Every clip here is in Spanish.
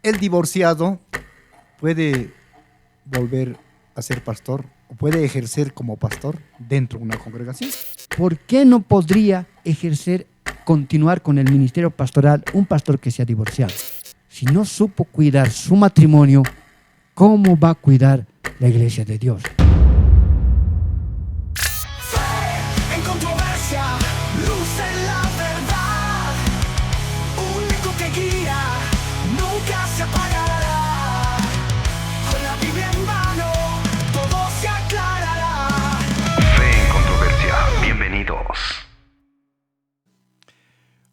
¿El divorciado puede volver a ser pastor o puede ejercer como pastor dentro de una congregación? ¿Por qué no podría continuar con el ministerio pastoral un pastor que se ha divorciado? Si no supo cuidar su matrimonio, ¿cómo va a cuidar la iglesia de Dios? En controversia, luz en la verdad, único que guía, nunca se apagará. Con la Biblia en mano, todo se aclarará. Fe en controversia, bienvenidos.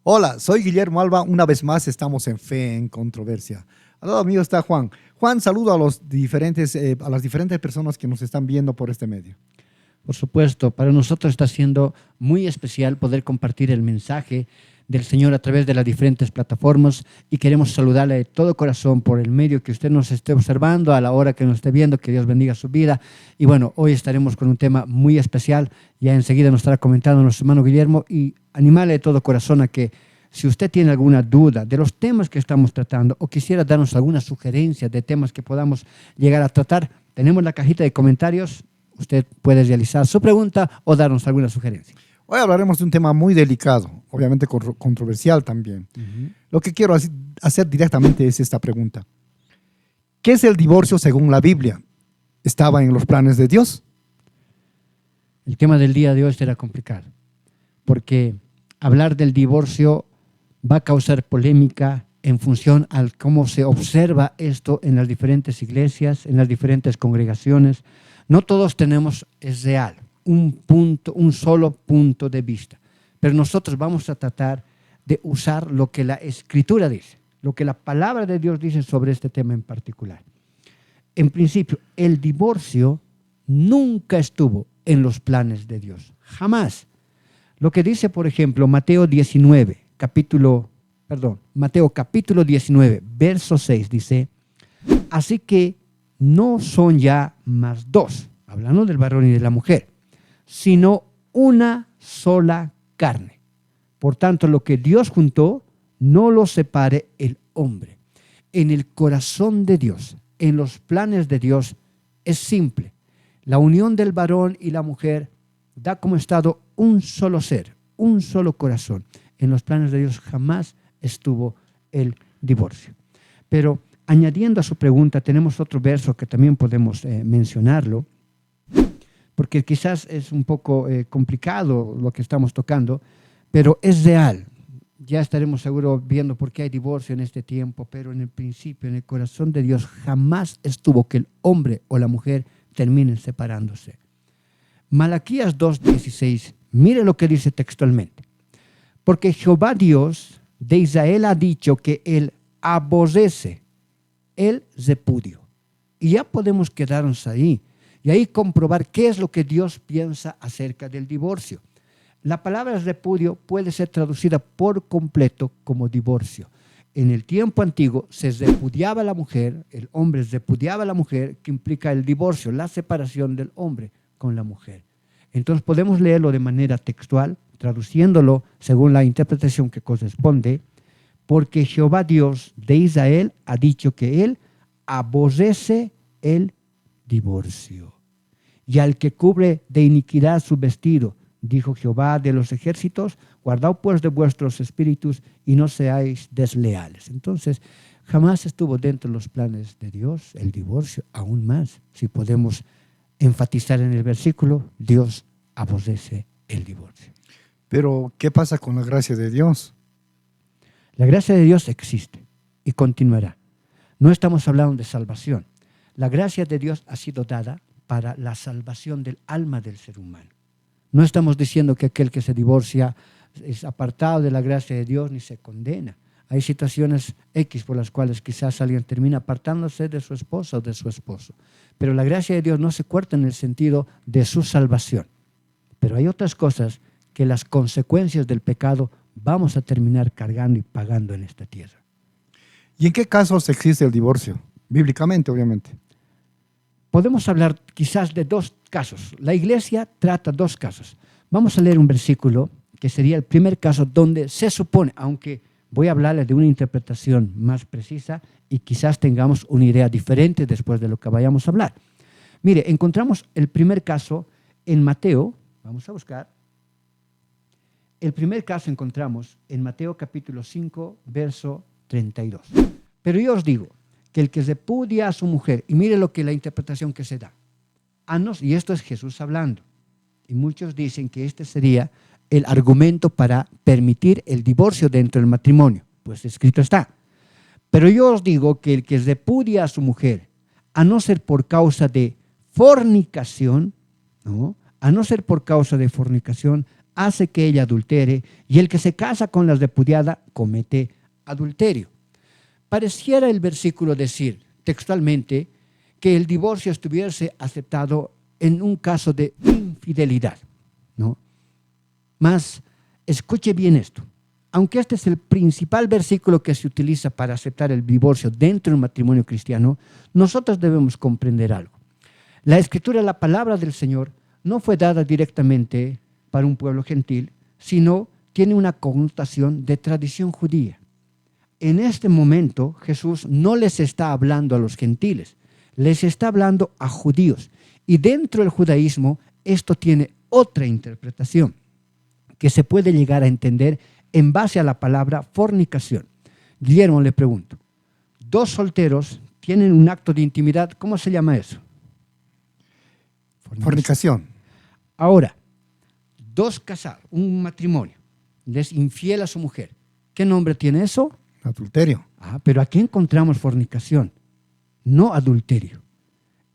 Hola, soy Guillermo Alba. Una vez más estamos en Fe en Controversia. Al lado mío está Juan. Juan, saludo a las diferentes personas que nos están viendo por este medio. Por supuesto, para nosotros está siendo muy especial poder compartir el mensaje del Señor a través de las diferentes plataformas y queremos saludarle de todo corazón por el medio que usted nos esté observando, a la hora que nos esté viendo, que Dios bendiga su vida. Y bueno, hoy estaremos con un tema muy especial, ya enseguida nos estará comentando nuestro hermano Guillermo, y animarle de todo corazón a que si usted tiene alguna duda de los temas que estamos tratando o quisiera darnos alguna sugerencia de temas que podamos llegar a tratar, tenemos la cajita de comentarios. Usted puede realizar su pregunta o darnos alguna sugerencia. Hoy hablaremos de un tema muy delicado, obviamente controversial también. Lo que quiero hacer directamente es esta pregunta. ¿Qué es el divorcio según la Biblia? ¿Estaba en los planes de Dios? El tema del día de hoy será complicado, porque hablar del divorcio va a causar polémica en función a cómo se observa esto en las diferentes iglesias, en las diferentes congregaciones. No todos tenemos, es real, un solo punto de vista. Pero nosotros vamos a tratar de usar lo que la Escritura dice, lo que la palabra de Dios dice sobre este tema en particular. En principio, el divorcio nunca estuvo en los planes de Dios, jamás. Lo que dice, por ejemplo, Mateo capítulo 19, verso 6, dice: así que no son ya más dos, hablando del varón y de la mujer, sino una sola carne. Por tanto, lo que Dios juntó, no lo separe el hombre. En el corazón de Dios, en los planes de Dios, es simple. La unión del varón y la mujer da como estado un solo ser, un solo corazón. En los planes de Dios jamás estuvo el divorcio. Pero añadiendo a su pregunta, tenemos otro verso que también podemos mencionarlo, porque quizás es un poco complicado lo que estamos tocando, pero es real. Ya estaremos seguros viendo por qué hay divorcio en este tiempo, pero en el principio, en el corazón de Dios, jamás estuvo que el hombre o la mujer terminen separándose. Malaquías 2:16, mire lo que dice textualmente. Porque Jehová Dios de Israel ha dicho que él aborrece el repudio. Y ya podemos quedarnos ahí y ahí comprobar qué es lo que Dios piensa acerca del divorcio. La palabra repudio puede ser traducida por completo como divorcio. En el tiempo antiguo se repudiaba a la mujer, el hombre repudiaba a la mujer, que implica el divorcio, la separación del hombre con la mujer. Entonces podemos leerlo de manera textual, traduciéndolo según la interpretación que corresponde, porque Jehová Dios de Israel ha dicho que él aborrece el divorcio. Y al que cubre de iniquidad su vestido, dijo Jehová de los ejércitos, guardaos pues de vuestros espíritus y no seáis desleales. Entonces, jamás estuvo dentro de los planes de Dios el divorcio, aún más. Si podemos enfatizar en el versículo, Dios aborrece el divorcio. Pero, ¿qué pasa con la gracia de Dios? La gracia de Dios existe y continuará. No estamos hablando de salvación. La gracia de Dios ha sido dada para la salvación del alma del ser humano. No estamos diciendo que aquel que se divorcia es apartado de la gracia de Dios ni se condena. Hay situaciones X por las cuales quizás alguien termina apartándose de su esposa o de su esposo. Pero la gracia de Dios no se corta en el sentido de su salvación. Pero hay otras cosas que las consecuencias del pecado vamos a terminar cargando y pagando en esta tierra. ¿Y en qué casos existe el divorcio? Bíblicamente, obviamente. Podemos hablar quizás de dos casos. La iglesia trata dos casos. Vamos a leer un versículo que sería el primer caso donde se supone, aunque voy a hablarles de una interpretación más precisa y quizás tengamos una idea diferente después de lo que vayamos a hablar. Mire, encontramos el primer caso en Mateo, vamos a buscar. El primer caso encontramos en Mateo capítulo 5, verso 32. Pero yo os digo que el que repudia a su mujer, y mire lo que la interpretación que se da, y esto es Jesús hablando, y muchos dicen que este sería el argumento para permitir el divorcio dentro del matrimonio, pues escrito está. Pero yo os digo que el que repudia a su mujer, a no ser por causa de fornicación, ¿no? A no ser por causa de fornicación, hace que ella adultere, y el que se casa con la repudiada comete adulterio. Pareciera el versículo decir textualmente que el divorcio estuviese aceptado en un caso de infidelidad, ¿no? Mas, escuche bien esto. Aunque este es el principal versículo que se utiliza para aceptar el divorcio dentro del matrimonio cristiano, nosotros debemos comprender algo. La Escritura, la palabra del Señor, no fue dada directamente para un pueblo gentil, sino tiene una connotación de tradición judía. En este momento, Jesús no les está hablando a los gentiles, les está hablando a judíos. Y dentro del judaísmo, esto tiene otra interpretación que se puede llegar a entender en base a la palabra fornicación. Guillermo, le pregunto, dos solteros tienen un acto de intimidad, ¿cómo se llama eso? Fornicación. Ahora, dos casados, un matrimonio, les infiel a su mujer. ¿Qué nombre tiene eso? Adulterio. Pero aquí encontramos fornicación, no adulterio.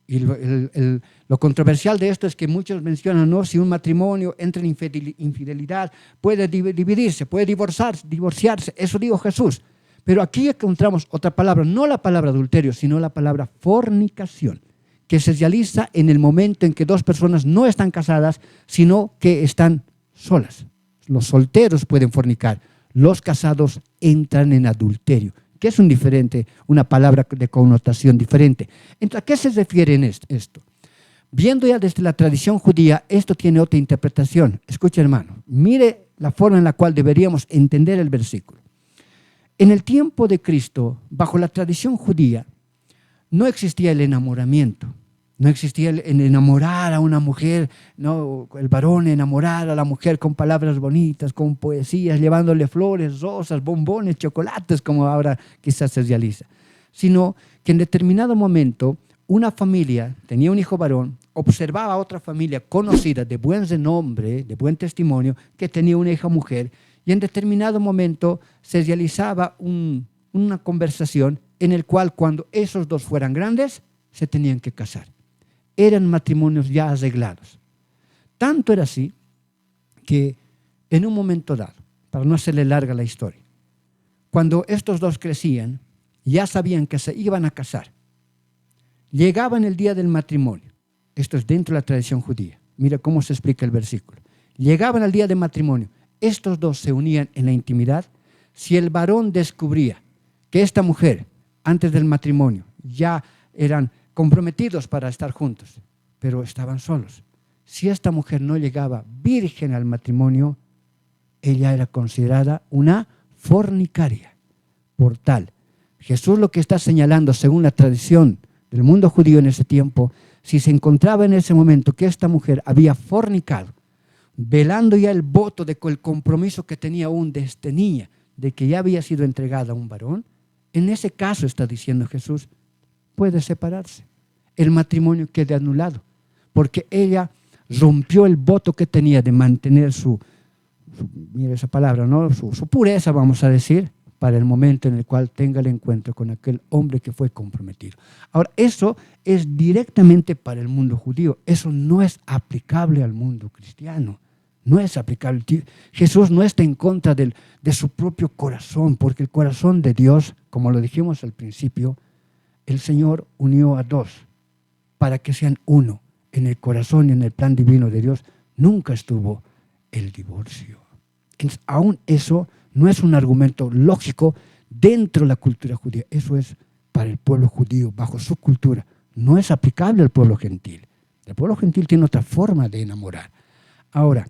Y lo controversial de esto es que muchos mencionan, ¿no? Si un matrimonio entra en infidelidad, puede dividirse, puede divorciarse. Eso dijo Jesús. Pero aquí encontramos otra palabra, no la palabra adulterio, sino la palabra fornicación, que se realiza en el momento en que dos personas no están casadas, sino que están solas. Los solteros pueden fornicar, los casados entran en adulterio, que es una palabra de connotación diferente. Entonces, ¿a qué se refiere en esto? Viendo ya desde la tradición judía, esto tiene otra interpretación. Escuche, hermano, mire la forma en la cual deberíamos entender el versículo. En el tiempo de Cristo, bajo la tradición judía, no existía el enamoramiento. No existía el enamorar a una mujer, no, el varón enamorar a la mujer con palabras bonitas, con poesías, llevándole flores, rosas, bombones, chocolates, como ahora quizás se realiza. Sino que en determinado momento una familia tenía un hijo varón, observaba a otra familia conocida, de buen renombre, de buen testimonio, que tenía una hija mujer, y en determinado momento se realizaba una conversación en el cual cuando esos dos fueran grandes, se tenían que casar. Eran matrimonios ya arreglados. Tanto era así que en un momento dado, para no hacerle larga la historia, cuando estos dos crecían, ya sabían que se iban a casar. Llegaban el día del matrimonio. Esto es dentro de la tradición judía. Mira cómo se explica el versículo. Llegaban al día del matrimonio. Estos dos se unían en la intimidad. Si el varón descubría que esta mujer, antes del matrimonio, ya eran comprometidos para estar juntos, pero estaban solos. Si esta mujer no llegaba virgen al matrimonio, ella era considerada una fornicaria. Por tal, Jesús lo que está señalando, según la tradición del mundo judío en ese tiempo, si se encontraba en ese momento que esta mujer había fornicado, velando ya el voto de el compromiso que tenía aún de esta niña, de que ya había sido entregada a un varón, en ese caso está diciendo Jesús, puede separarse. El matrimonio queda anulado, porque ella rompió el voto que tenía de mantener mira esa palabra, ¿no? Su pureza, vamos a decir, para el momento en el cual tenga el encuentro con aquel hombre que fue comprometido. Ahora, eso es directamente para el mundo judío, eso no es aplicable al mundo cristiano. No es aplicable. Jesús no está en contra de su propio corazón, porque el corazón de Dios, como lo dijimos al principio, el Señor unió a dos para que sean uno. En el corazón y en el plan divino de Dios nunca estuvo el divorcio. Entonces, aún eso no es un argumento lógico dentro de la cultura judía. Eso es para el pueblo judío, bajo su cultura. No es aplicable al pueblo gentil. El pueblo gentil tiene otra forma de enamorar. Ahora,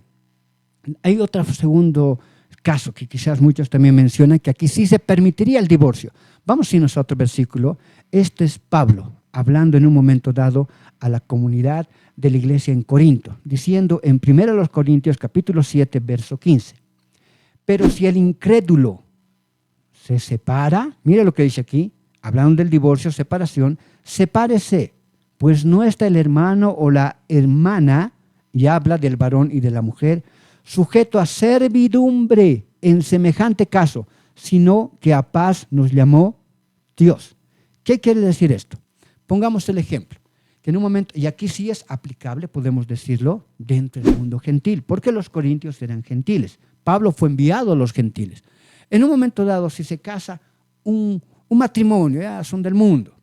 hay otro segundo caso que quizás muchos también mencionan, que aquí sí se permitiría el divorcio. Vamos a irnos a otro versículo. Este es Pablo, hablando en un momento dado a la comunidad de la iglesia en Corinto, diciendo en 1 Corintios capítulo 7, verso 15. Pero si el incrédulo se separa, mire lo que dice aquí, hablando del divorcio, separación, sepárese, pues no está el hermano o la hermana, y habla del varón y de la mujer, sujeto a servidumbre en semejante caso, sino que a paz nos llamó Dios. ¿Qué quiere decir esto? Pongamos el ejemplo, que en un momento, y aquí sí es aplicable, podemos decirlo, dentro del mundo gentil, porque los corintios eran gentiles. Pablo fue enviado a los gentiles. En un momento dado, si se casa un matrimonio, ya son del mundo,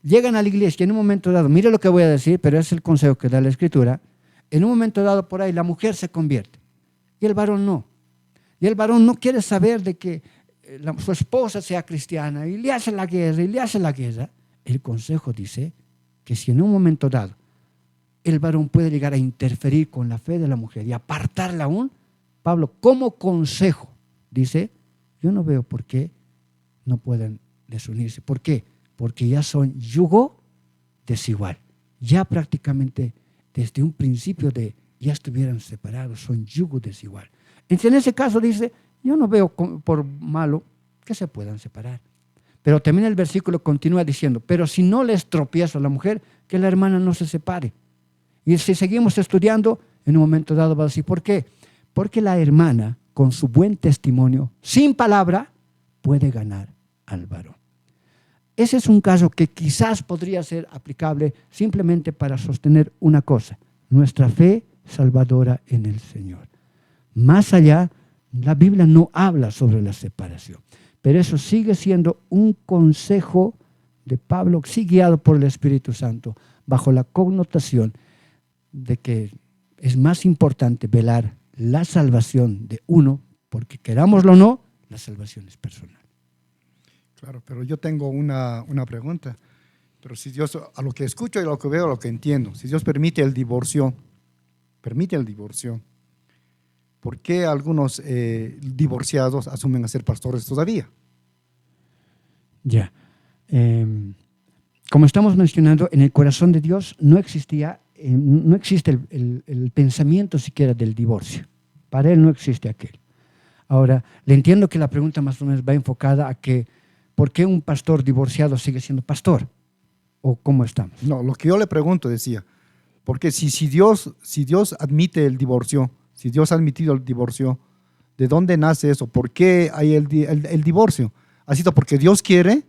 llegan a la iglesia, en un momento dado, mire lo que voy a decir, pero es el consejo que da la Escritura, en un momento dado por ahí la mujer se convierte y el varón no. Y el varón no quiere saber de que su esposa sea cristiana y le hace la guerra y le hace la guerra. El consejo dice que si en un momento dado el varón puede llegar a interferir con la fe de la mujer y apartarla aún, Pablo como consejo dice, yo no veo por qué no pueden desunirse. ¿Por qué? Porque ya son yugo desigual. Ya prácticamente desde un principio ya estuvieran separados, son yugo desigual. Entonces, en ese caso dice, yo no veo por malo que se puedan separar. Pero también el versículo continúa diciendo, pero si no les tropiezo a la mujer, que la hermana no se separe. Y si seguimos estudiando, en un momento dado va a decir, ¿por qué? Porque la hermana, con su buen testimonio, sin palabra, puede ganar al varón. Ese es un caso que quizás podría ser aplicable simplemente para sostener una cosa, nuestra fe salvadora en el Señor. Más allá, la Biblia no habla sobre la separación, pero eso sigue siendo un consejo de Pablo, sí guiado por el Espíritu Santo, bajo la connotación de que es más importante velar la salvación de uno, porque querámoslo o no, la salvación es personal. Claro, pero yo tengo una pregunta. Pero si Dios, a lo que escucho y a lo que veo, a lo que entiendo, si Dios permite el divorcio, ¿por qué algunos divorciados asumen a ser pastores todavía? Ya. Como estamos mencionando, en el corazón de Dios no existe el pensamiento siquiera del divorcio. Para Él no existe aquel. Ahora, le entiendo que la pregunta más o menos va enfocada a que ¿por qué un pastor divorciado sigue siendo pastor? ¿O cómo estamos? No, lo que yo le pregunto, decía, porque si Dios admite el divorcio, si Dios ha admitido el divorcio, ¿de dónde nace eso? ¿Por qué hay el divorcio? ¿Ha sido porque Dios quiere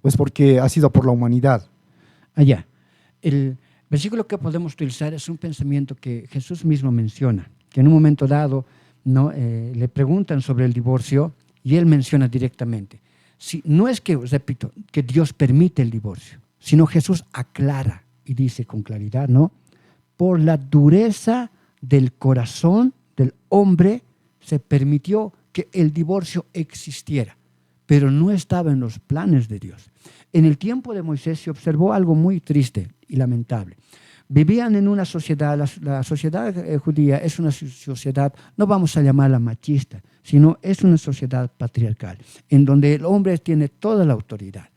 o es porque ha sido por la humanidad? Allá. El versículo que podemos utilizar es un pensamiento que Jesús mismo menciona, que en un momento dado le preguntan sobre el divorcio y Él menciona directamente. No es que, repito, que Dios permite el divorcio, sino Jesús aclara y dice con claridad, ¿no? Por la dureza del corazón del hombre se permitió que el divorcio existiera, pero no estaba en los planes de Dios. En el tiempo de Moisés se observó algo muy triste y lamentable. Vivían en una sociedad, la sociedad judía es una sociedad, no vamos a llamarla machista, sino es una sociedad patriarcal, en donde el hombre tiene toda la autoridad.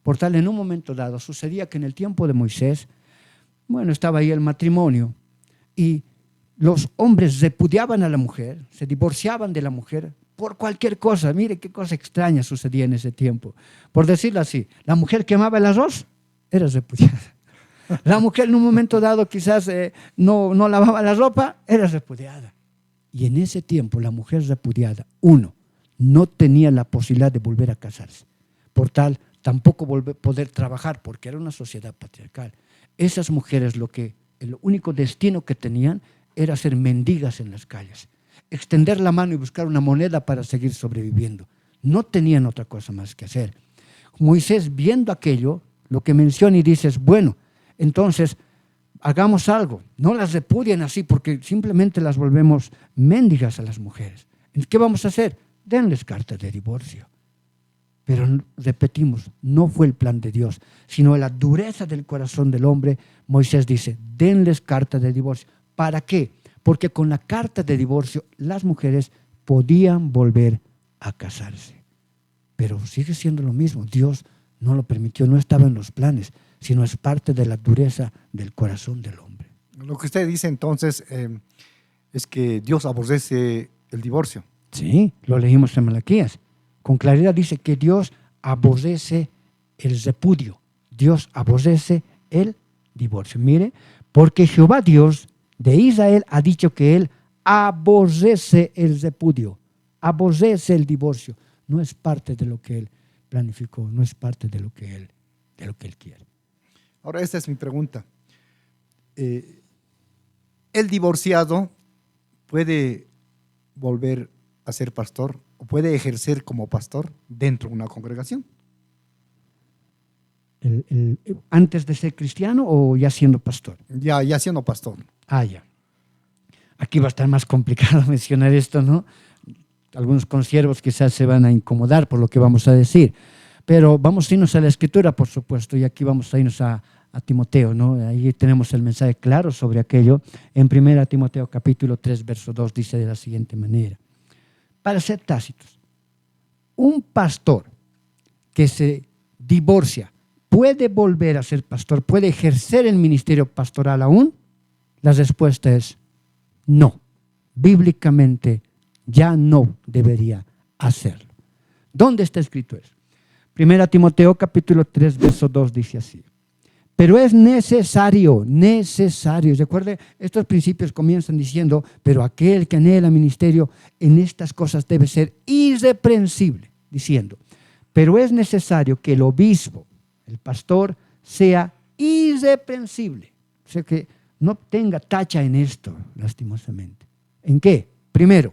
Por tal, en un momento dado, sucedía que en el tiempo de Moisés, estaba ahí el matrimonio y los hombres repudiaban a la mujer, se divorciaban de la mujer por cualquier cosa. Mire qué cosa extraña sucedía en ese tiempo. Por decirlo así, la mujer que amaba el arroz era repudiada. La mujer en un momento dado quizás no lavaba la ropa, era repudiada. Y en ese tiempo la mujer repudiada, no tenía la posibilidad de volver a casarse. Por tal, tampoco poder trabajar, porque era una sociedad patriarcal. Esas mujeres el único destino que tenían era ser mendigas en las calles, extender la mano y buscar una moneda para seguir sobreviviendo. No tenían otra cosa más que hacer. Moisés, viendo aquello, lo que menciona y dice es, entonces, hagamos algo, no las repudien así porque simplemente las volvemos mendigas a las mujeres. ¿Qué vamos a hacer? Denles carta de divorcio. Pero repetimos, no fue el plan de Dios, sino la dureza del corazón del hombre. Moisés dice, denles carta de divorcio. ¿Para qué? Porque con la carta de divorcio las mujeres podían volver a casarse. Pero sigue siendo lo mismo. Dios no lo permitió, no estaba en los planes, sino es parte de la dureza del corazón del hombre. Lo que usted dice entonces es que Dios aborrece el divorcio. Sí, lo leímos en Malaquías. Con claridad dice que Dios aborrece el repudio. Dios aborrece el divorcio. Mire, porque Jehová Dios de Israel ha dicho que Él aborrece el repudio, aborrece el divorcio. No es parte de lo que Él planificó, no es parte de lo que Él quiere. Ahora, esta es mi pregunta. ¿El divorciado puede volver a ser pastor o puede ejercer como pastor dentro de una congregación? ¿Antes de ser cristiano o ya siendo pastor? Ya siendo pastor. Ya. Aquí va a estar más complicado mencionar esto, ¿no? Algunos consiervos quizás se van a incomodar por lo que vamos a decir. Pero vamos a irnos a la Escritura, por supuesto, y aquí vamos a irnos a Timoteo, ¿no? Ahí tenemos el mensaje claro sobre aquello. En 1 Timoteo capítulo 3, verso 2 dice de la siguiente manera. Para ser tácitos, un pastor que se divorcia, ¿puede volver a ser pastor? ¿Puede ejercer el ministerio pastoral aún? La respuesta es no. Bíblicamente ya no debería hacerlo. ¿Dónde está escrito eso? 1 Timoteo capítulo 3, verso 2 dice así. Pero es necesario. Recuerde, estos principios comienzan diciendo, pero aquel que anhela ministerio en estas cosas debe ser irreprensible, diciendo, pero es necesario que el obispo, el pastor, sea irreprensible. O sea, que no tenga tacha en esto, lastimosamente. ¿En qué? Primero,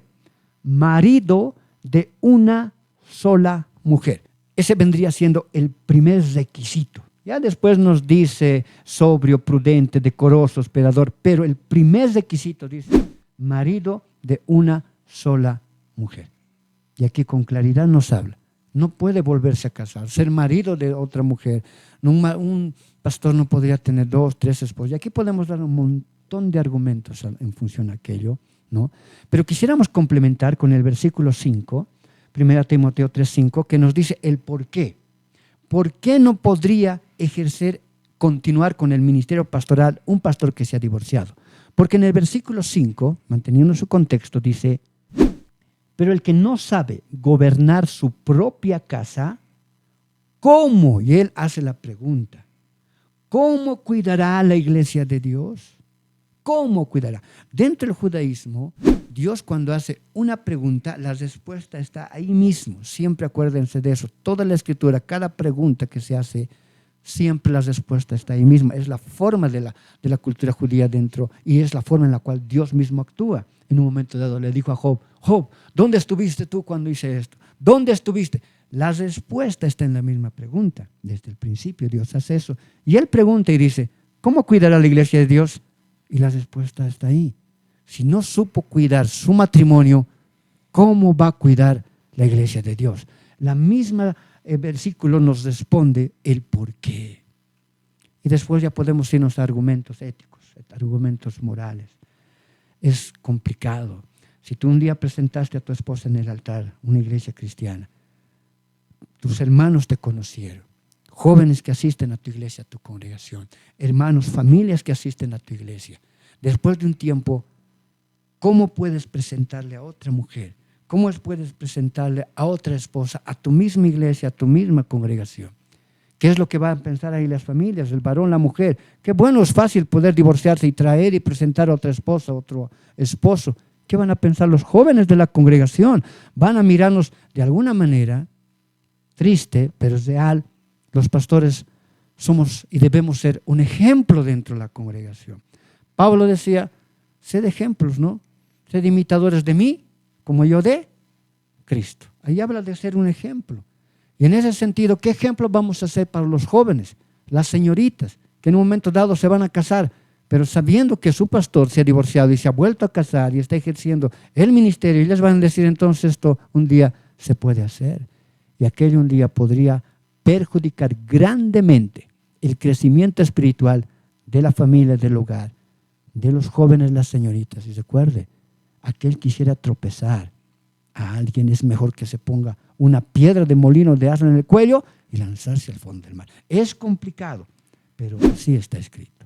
marido de una sola mujer. Ese vendría siendo el primer requisito. Ya después nos dice sobrio, prudente, decoroso, hospedador, pero el primer requisito dice marido de una sola mujer. Y aquí con claridad nos habla. No puede volverse a casar, ser marido de otra mujer. Un pastor no podría tener 2, 3 esposas. Y aquí podemos dar un montón de argumentos en función a aquello, ¿no? Pero quisiéramos complementar con el versículo 5, 1 Timoteo 3:5, que nos dice el por qué. ¿Por qué no podría continuar con el ministerio pastoral un pastor que se ha divorciado? Porque en el versículo 5, manteniendo su contexto, dice, pero el que no sabe gobernar su propia casa, ¿cómo? Y él hace la pregunta, ¿cómo cuidará la iglesia de Dios? ¿Cómo cuidará? Dentro del judaísmo, Dios cuando hace una pregunta, la respuesta está ahí mismo. Siempre acuérdense de eso. Toda la escritura, cada pregunta que se hace, siempre la respuesta está ahí mismo. Es la forma de la cultura judía dentro y es la forma en la cual Dios mismo actúa. En un momento dado le dijo a Job, Job, ¿dónde estuviste tú cuando hice esto? ¿Dónde estuviste? La respuesta está en la misma pregunta. Desde el principio Dios hace eso. Y él pregunta y dice, ¿cómo cuidará la iglesia de Dios? Y la respuesta está ahí. Si no supo cuidar su matrimonio, ¿cómo va a cuidar la iglesia de Dios? La misma versículo nos responde el por qué. Y después ya podemos irnos a argumentos éticos, argumentos morales. Es complicado. Si tú un día presentaste a tu esposa en el altar, una iglesia cristiana, tus hermanos te conocieron, jóvenes que asisten a tu iglesia, a tu congregación, hermanos, familias que asisten a tu iglesia. Después de un tiempo, ¿cómo puedes presentarle a otra mujer? ¿Cómo puedes presentarle a otra esposa, a tu misma iglesia, a tu misma congregación? ¿Qué es lo que van a pensar ahí las familias, el varón, la mujer? Qué bueno, es fácil poder divorciarse y traer y presentar a otra esposa, a otro esposo. ¿Qué van a pensar los jóvenes de la congregación? Van a mirarnos de alguna manera, triste, pero es real. Los pastores somos y debemos ser un ejemplo dentro de la congregación. Pablo decía, sed ejemplos, ¿no? Sed imitadores de mí, como yo de Cristo. Ahí habla de ser un ejemplo. Y en ese sentido, ¿qué ejemplo vamos a hacer para los jóvenes, las señoritas, que en un momento dado se van a casar, pero sabiendo que su pastor se ha divorciado y se ha vuelto a casar y está ejerciendo el ministerio, y les van a decir entonces esto un día se puede hacer? Y aquello un día podría perjudicar grandemente el crecimiento espiritual de la familia, del hogar, de los jóvenes, las señoritas. Y recuerde, aquel quisiera tropezar a alguien, es mejor que se ponga una piedra de molino de asno en el cuello y lanzarse al fondo del mar. Es complicado, pero así está escrito.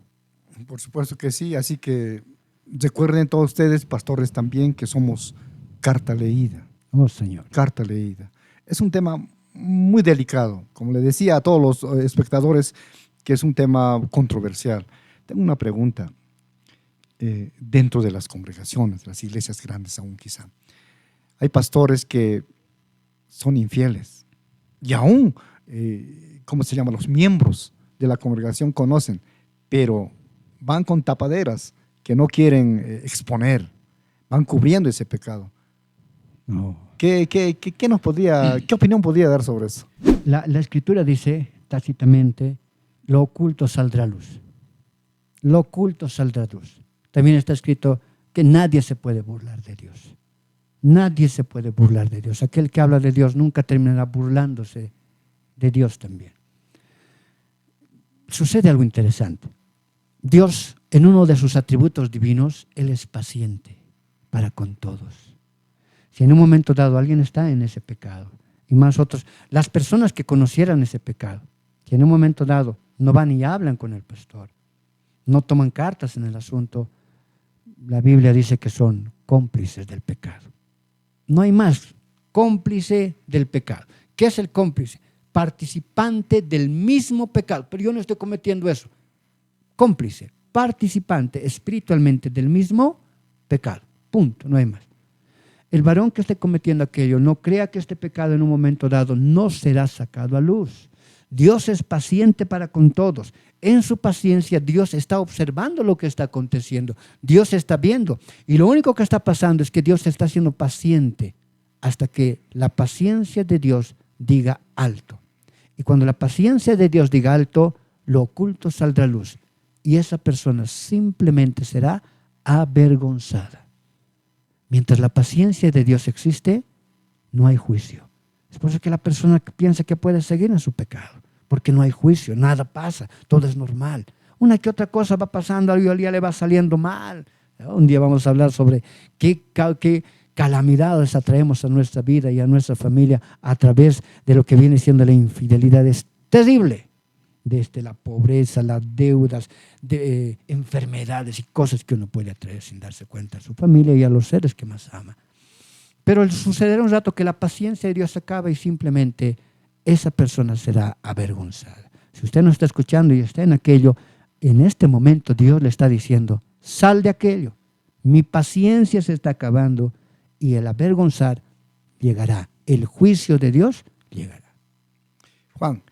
Por supuesto que sí, así que recuerden todos ustedes, pastores también, que somos carta leída. Oh, Señor. Carta leída. Es un tema muy delicado, como le decía a todos los espectadores, que es un tema controversial. Tengo una pregunta. Dentro de las congregaciones, las iglesias grandes aún quizá, hay pastores que son infieles y aún, ¿cómo se llama? Los miembros de la congregación conocen, pero van con tapaderas que no quieren exponer, van cubriendo ese pecado. No. ¿Qué opinión podría dar sobre eso? La Escritura dice tácitamente, lo oculto saldrá a luz. Lo oculto saldrá a luz. También está escrito que nadie se puede burlar de Dios. Nadie se puede burlar de Dios. Aquel que habla de Dios nunca terminará burlándose de Dios también. Sucede algo interesante. Dios, en uno de sus atributos divinos, Él es paciente para con todos. Si en un momento dado alguien está en ese pecado, y más otros, las personas que conocieran ese pecado, si en un momento dado no van y hablan con el pastor, no toman cartas en el asunto, la Biblia dice que son cómplices del pecado. No hay más, cómplice del pecado. ¿Qué es el cómplice? Participante del mismo pecado, pero yo no estoy cometiendo eso. Cómplice, participante espiritualmente del mismo pecado. Punto, no hay más. El varón que esté cometiendo aquello no crea que este pecado en un momento dado no será sacado a luz. Dios es paciente para con todos. En su paciencia Dios está observando lo que está aconteciendo. Dios está viendo. Y lo único que está pasando es que Dios está siendo paciente hasta que la paciencia de Dios diga alto. Y cuando la paciencia de Dios diga alto, lo oculto saldrá a luz. Y esa persona simplemente será avergonzada. Mientras la paciencia de Dios existe, no hay juicio. Es por eso que la persona piensa que puede seguir en su pecado, porque no hay juicio, nada pasa, todo es normal. Una que otra cosa va pasando, al día le va saliendo mal. Un día vamos a hablar sobre qué calamidades atraemos a nuestra vida y a nuestra familia a través de lo que viene siendo la infidelidad. Es terrible. Desde la pobreza, las deudas, enfermedades y cosas que uno puede atraer sin darse cuenta a su familia y a los seres que más ama. Pero sucederá un rato que la paciencia de Dios acaba y simplemente esa persona será avergonzada. Si usted no está escuchando y está en aquello, en este momento Dios le está diciendo, sal de aquello. Mi paciencia se está acabando y el avergonzar llegará. El juicio de Dios llegará. Juan,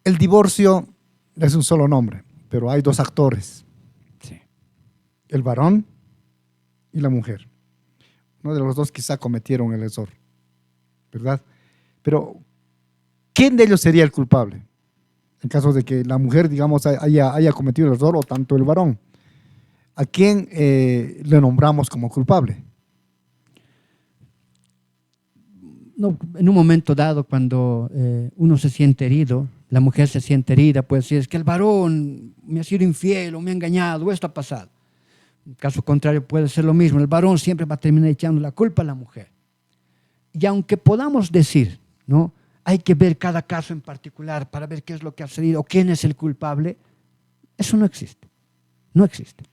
el divorcio es un solo nombre, pero hay dos actores. Sí. El varón y la mujer. Uno de los dos quizá cometieron el error, ¿verdad? Pero, ¿quién de ellos sería el culpable? En caso de que la mujer, digamos, haya cometido el error o tanto el varón. ¿A quién le nombramos como culpable? No, en un momento dado, cuando uno se siente herido, la mujer se siente herida, pues si es que el varón me ha sido infiel o me ha engañado, o esto ha pasado. En caso contrario puede ser lo mismo, el varón siempre va a terminar echando la culpa a la mujer. Y aunque podamos decir, ¿no?, hay que ver cada caso en particular para ver qué es lo que ha sucedido o quién es el culpable, eso no existe, no existe.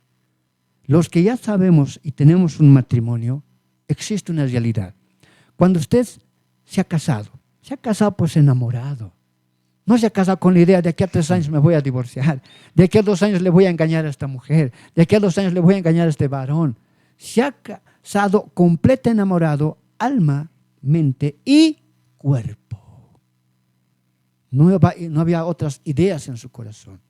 Los que ya sabemos y tenemos un matrimonio, existe una realidad. Cuando usted se ha casado pues enamorado. No se ha casado con la idea de aquí a 3 años me voy a divorciar, de aquí a 2 años le voy a engañar a esta mujer, de aquí a 2 años le voy a engañar a este varón. Se ha casado completo enamorado, alma, mente y cuerpo. No había otras ideas en su corazón.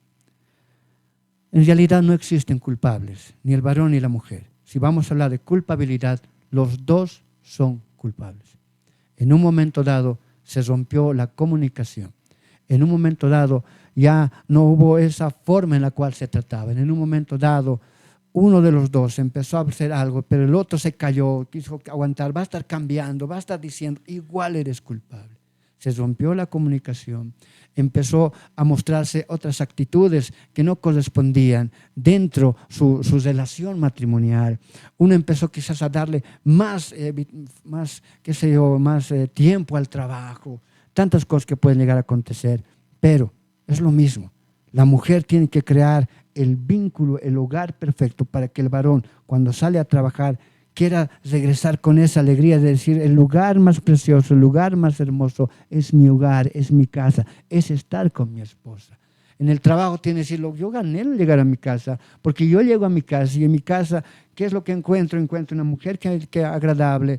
En realidad no existen culpables, ni el varón ni la mujer. Si vamos a hablar de culpabilidad, los dos son culpables. En un momento dado se rompió la comunicación. En un momento dado ya no hubo esa forma en la cual se trataban. En un momento dado uno de los dos empezó a hacer algo, pero el otro se cayó, quiso aguantar, va a estar cambiando, va a estar diciendo, igual eres culpable. Se rompió la comunicación, empezó a mostrarse otras actitudes que no correspondían dentro su relación matrimonial. Uno empezó quizás a darle más tiempo al trabajo, tantas cosas que pueden llegar a acontecer, pero es lo mismo. La mujer tiene que crear el vínculo, el hogar perfecto para que el varón, cuando sale a trabajar, quiera regresar con esa alegría de decir: el lugar más precioso, el lugar más hermoso es mi hogar, es mi casa, es estar con mi esposa. En el trabajo tiene que decirlo: yo gané el llegar a mi casa, porque yo llego a mi casa y en mi casa, ¿qué es lo que encuentro? Encuentro una mujer que es agradable,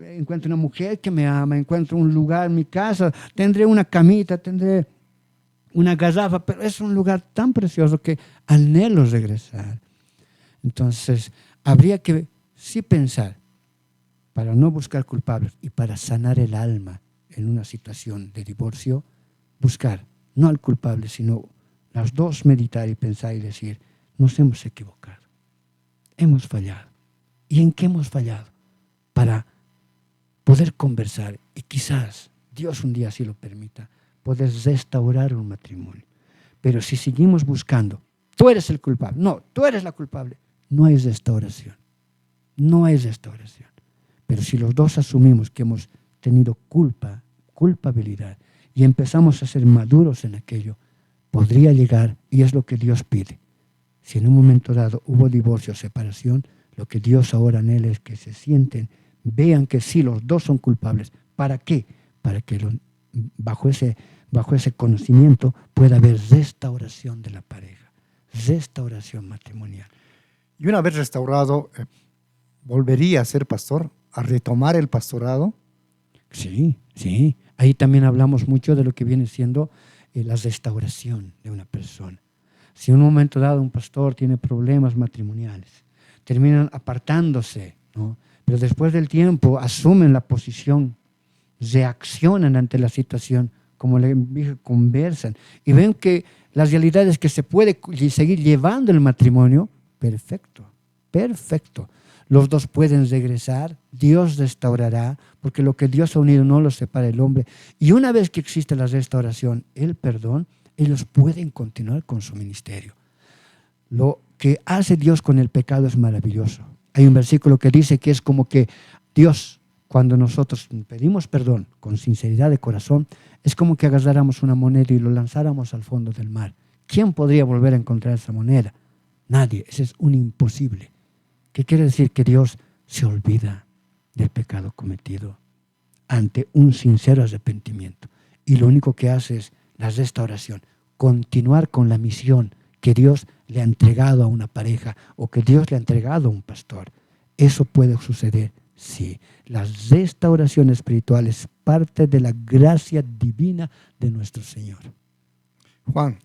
encuentro una mujer que me ama, encuentro un lugar en mi casa, tendré una camita, tendré una garrafa, pero es un lugar tan precioso que anhelo regresar. Entonces, habría que sí pensar, para no buscar culpables y para sanar el alma en una situación de divorcio, buscar no al culpable, sino las dos, meditar y pensar y decir: nos hemos equivocado, hemos fallado. ¿Y en qué hemos fallado? Para poder conversar y quizás, Dios un día, si lo permita, poder restaurar un matrimonio. Pero si seguimos buscando, tú eres el culpable, no, tú eres la culpable, no hay restauración. No hay restauración. Pero si los dos asumimos que hemos tenido culpabilidad y empezamos a ser maduros en aquello, podría llegar, y es lo que Dios pide. Si en un momento dado hubo divorcio o separación, lo que Dios ahora anhela es que se sienten, vean que sí, los dos son culpables. ¿Para qué? Para que bajo ese conocimiento pueda haber restauración de la pareja, restauración matrimonial. Y una vez restaurado, ¿volvería a ser pastor? ¿A retomar el pastorado? Sí. Ahí también hablamos mucho de lo que viene siendo la restauración de una persona. Si en un momento dado un pastor tiene problemas matrimoniales, terminan apartándose, ¿no? Pero después del tiempo asumen la posición, reaccionan ante la situación, como le dije, conversan y ven que la realidad es que se puede seguir llevando el matrimonio. Perfecto. Los dos pueden regresar, Dios restaurará, porque lo que Dios ha unido no lo separa el hombre. Y una vez que existe la restauración, el perdón, ellos pueden continuar con su ministerio. Lo que hace Dios con el pecado es maravilloso. Hay un versículo que dice que es como que Dios, cuando nosotros pedimos perdón con sinceridad de corazón, es como que agarráramos una moneda y lo lanzáramos al fondo del mar. ¿Quién podría volver a encontrar esa moneda? Nadie. Ese es un imposible. ¿Qué quiere decir? Que Dios se olvida del pecado cometido ante un sincero arrepentimiento. Y lo único que hace es la restauración, continuar con la misión que Dios le ha entregado a una pareja o que Dios le ha entregado a un pastor. Eso puede suceder, sí. La restauración espiritual es parte de la gracia divina de nuestro Señor. Juan,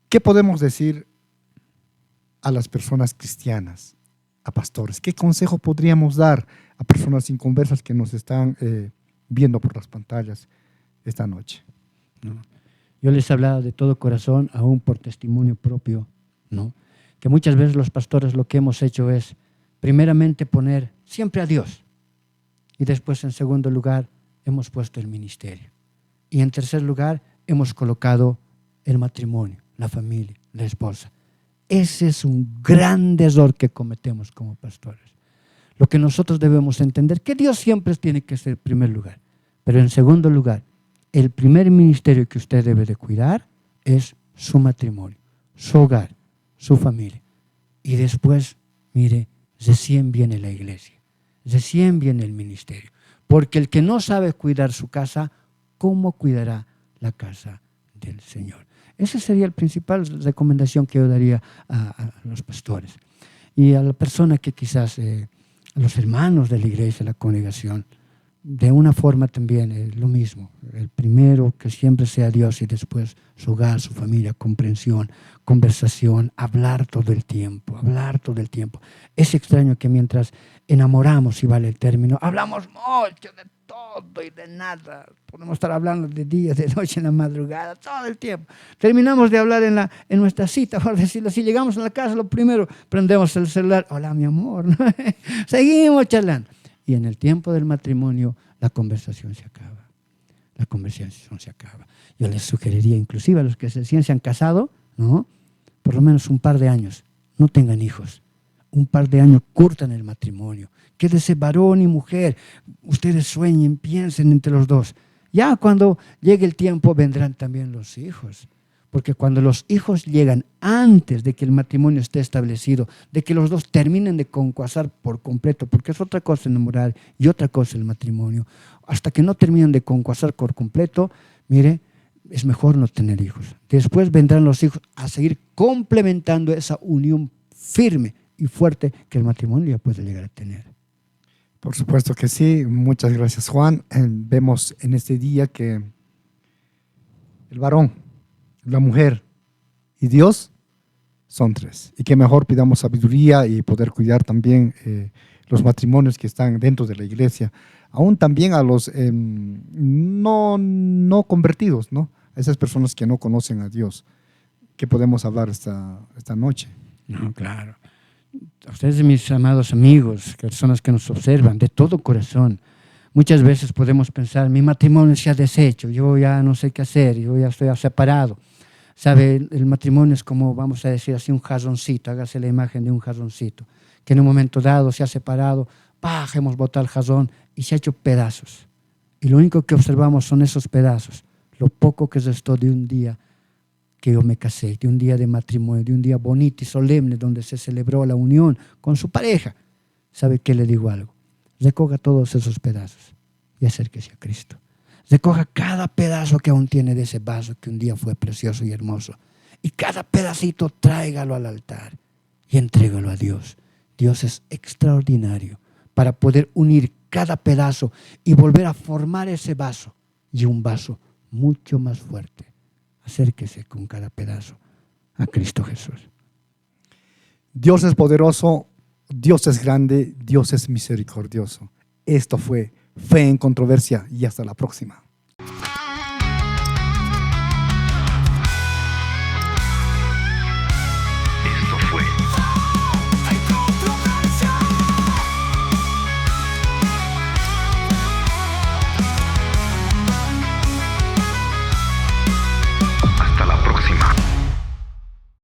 ¿qué podemos decir a las personas cristianas, a pastores? ¿Qué consejo podríamos dar a personas inconversas que nos están viendo por las pantallas esta noche? ¿No? Yo les he hablado de todo corazón, aún por testimonio propio, ¿no? Que muchas veces los pastores lo que hemos hecho es primeramente poner siempre a Dios y después en segundo lugar hemos puesto el ministerio y en tercer lugar hemos colocado el matrimonio, la familia, la esposa. Ese es un gran error que cometemos como pastores. Lo que nosotros debemos entender, que Dios siempre tiene que ser en primer lugar, pero en segundo lugar, el primer ministerio que usted debe de cuidar es su matrimonio, su hogar, su familia. Y después, mire, recién viene la iglesia, recién viene el ministerio. Porque el que no sabe cuidar su casa, ¿cómo cuidará la casa del Señor? Esa sería la principal recomendación que yo daría a los pastores. Y a la persona que quizás, a los hermanos de la iglesia, la congregación, de una forma también lo mismo. El primero que siempre sea Dios y después su hogar, su familia, comprensión, conversación, hablar todo el tiempo. Es extraño que mientras enamoramos, si vale el término, hablamos mucho de todo y de nada. Podemos estar hablando de día, de noche, en la madrugada, todo el tiempo. Terminamos de hablar en nuestra cita, por decirlo así. Llegamos a la casa, lo primero, prendemos el celular. Hola, mi amor. Seguimos charlando. Y en el tiempo del matrimonio, la conversación se acaba. la conversación se acaba. Yo les sugeriría inclusive a los que recién se han casado, ¿no?, por lo menos un par de años, no tengan hijos. Un par de años curtan el matrimonio. Quédese varón y mujer. Ustedes sueñen, piensen entre los dos. Ya cuando llegue el tiempo vendrán también los hijos. Porque cuando los hijos llegan antes de que el matrimonio esté establecido, de que los dos terminen de concuasar por completo, porque es otra cosa enamorar y otra cosa el matrimonio, hasta que no terminen de concuasar por completo, mire, es mejor no tener hijos. Después vendrán los hijos a seguir complementando esa unión firme y fuerte que el matrimonio ya puede llegar a tener. Por supuesto que sí. Muchas gracias, Juan. Vemos en este día que el varón, la mujer y Dios son tres. Y que mejor pidamos sabiduría y poder cuidar también los matrimonios que están dentro de la iglesia. Aún también a los no convertidos, ¿no? A esas personas que no conocen a Dios. ¿Qué podemos hablar esta noche? No, claro. A ustedes, mis amados amigos, personas que nos observan de todo corazón, muchas veces podemos pensar, mi matrimonio se ha deshecho, yo ya no sé qué hacer, yo ya estoy separado. ¿Sabe? El matrimonio es como, vamos a decir así, un jarroncito, hágase la imagen de un jarroncito, que en un momento dado se ha separado, hemos botado el jarrón y se ha hecho pedazos. Y lo único que observamos son esos pedazos, lo poco que restó de un día que yo me casé, de un día de matrimonio, de un día bonito y solemne donde se celebró la unión con su pareja. ¿Sabe qué? Le digo algo. Recoja todos esos pedazos y acérquese a Cristo. Recoja cada pedazo que aún tiene de ese vaso que un día fue precioso y hermoso. Y cada pedacito tráigalo al altar y entrégalo a Dios. Dios es extraordinario para poder unir cada pedazo y volver a formar ese vaso y un vaso mucho más fuerte. Acérquese con cada pedazo a Cristo Jesús. Dios es poderoso, Dios es grande, Dios es misericordioso. Esto fue Fe en Controversia y hasta la próxima.